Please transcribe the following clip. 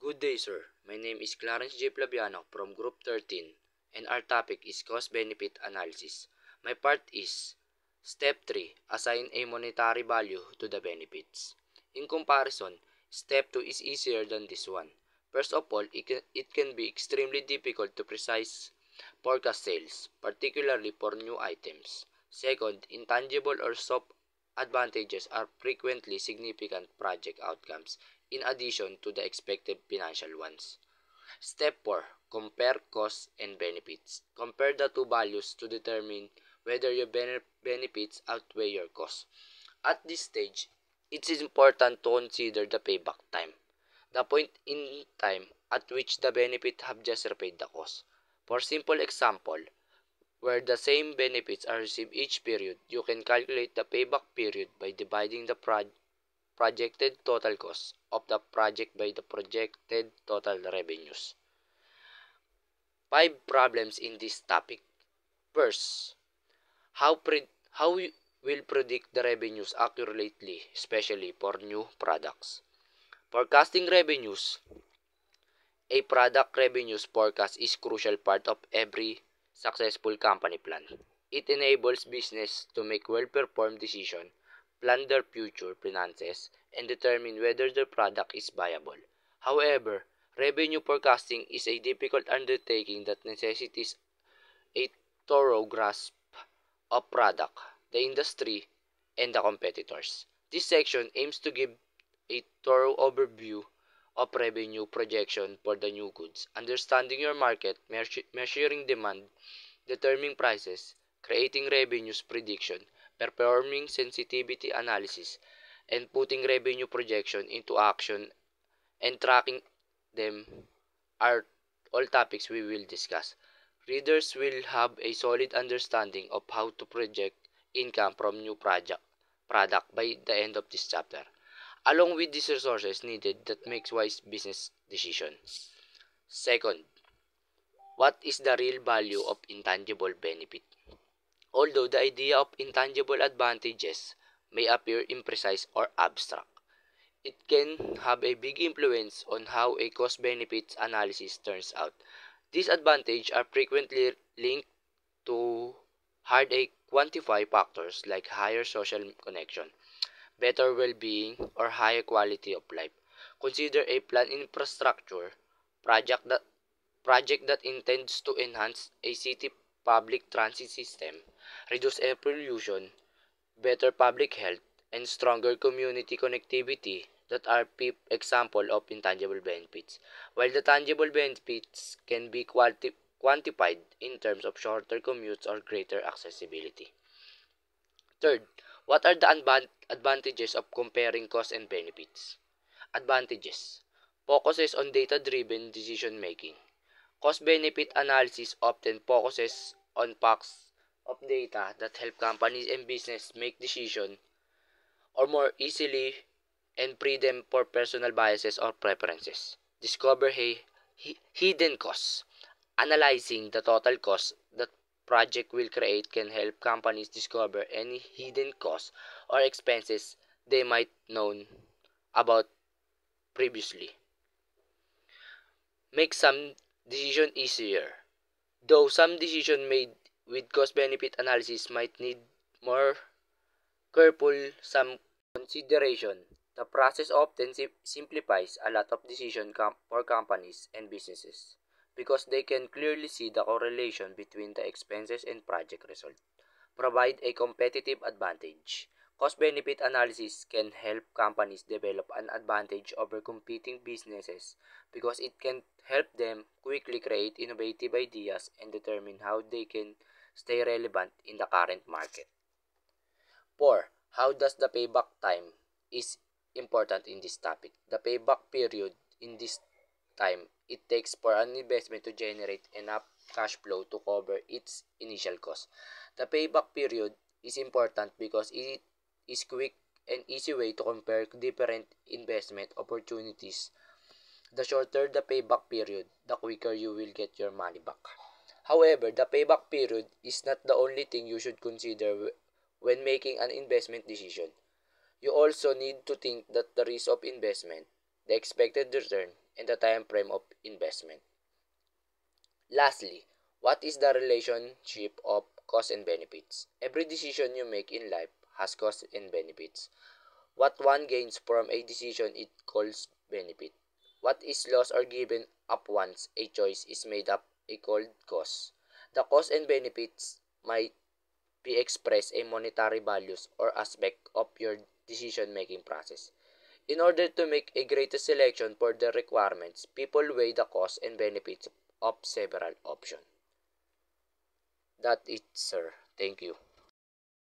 Good day, sir. My name is Clarence J. Plabiano from Group 13, and our topic is cost-benefit analysis. My part is Step 3. Assign a monetary value to the benefits. In comparison, Step 2 is easier than this one. First of all, it can be extremely difficult to precise forecast sales, particularly for new items. Second, intangible or soft advantages are frequently significant project outcomes in addition to the expected financial ones. Step 4. Compare costs and benefits. Compare the two values to determine whether your benefits outweigh your costs. At this stage, it is important to consider the payback time, the point in time at which the benefit have just repaid the cost. For simple example, where the same benefits are received each period, you can calculate the payback period by dividing the projected total cost of the project by the projected total revenues. 5 problems in this topic. First, how we will predict the revenues accurately, especially for new products. Forecasting revenues. A product revenues forecast is crucial part of every successful company plan. It enables business to make well-performed decisions, plan their future finances, and determine whether their product is viable. However, revenue forecasting is a difficult undertaking that necessitates a thorough grasp of product, the industry, and the competitors. This section aims to give a thorough overview of revenue projection for the new goods, understanding your market, measuring demand, determining prices, creating revenues prediction, performing sensitivity analysis, and putting revenue projection into action and tracking them are all topics we will discuss. Readers will have a solid understanding of how to project income from new product by the end of this chapter, along with these resources needed that makes wise business decisions. Second, what is the real value of intangible benefit? Although the idea of intangible advantages may appear imprecise or abstract, it can have a big influence on how a cost-benefit analysis turns out. These advantages are frequently linked to hard to quantify factors like higher social connection, better well-being, or higher quality of life. Consider a planned infrastructure project that project that intends to enhance a city public transit system, reduce air pollution, better public health, and stronger community connectivity that are example of intangible benefits. While the tangible benefits can be quantified in terms of shorter commutes or greater accessibility. Third, what are the advantages of comparing costs and benefits? Advantages. Focuses on data-driven decision making. Cost-benefit analysis often focuses on facts of data that help companies and business make decisions or more easily and free them for personal biases or preferences. Discover hidden costs. Analyzing the total cost that project will create can help companies discover any hidden costs or expenses they might known about previously. Make some decision easier. Though some decision made with cost-benefit analysis might need more careful some consideration, the process often simplifies a lot of decision for companies and businesses because they can clearly see the correlation between the expenses and project result. Provide a competitive advantage. Cost-benefit analysis can help companies develop an advantage over competing businesses because it can help them quickly create innovative ideas and determine how they can stay relevant in the current market. 4. How does the payback time is important in this topic? The payback period in this time it takes for an investment to generate enough cash flow to cover its initial cost. The payback period is important because it is quick and easy way to compare different investment opportunities. The shorter the payback period, the quicker you will get your money back. However, the payback period is not the only thing you should consider when making an investment decision. You also need to think that the risk of investment. the expected return, and the time frame of investment. Lastly, what is the relationship of cost and benefits? Every decision you make in life has costs and benefits. What one gains from a decision it calls benefit. What is lost or given up once a choice is made up a called cost. The cost and benefits might be expressed in monetary values or aspect of your decision making process. In order to make a greater selection for their requirements, people weigh the costs and benefits of several options. That's it, sir. Thank you.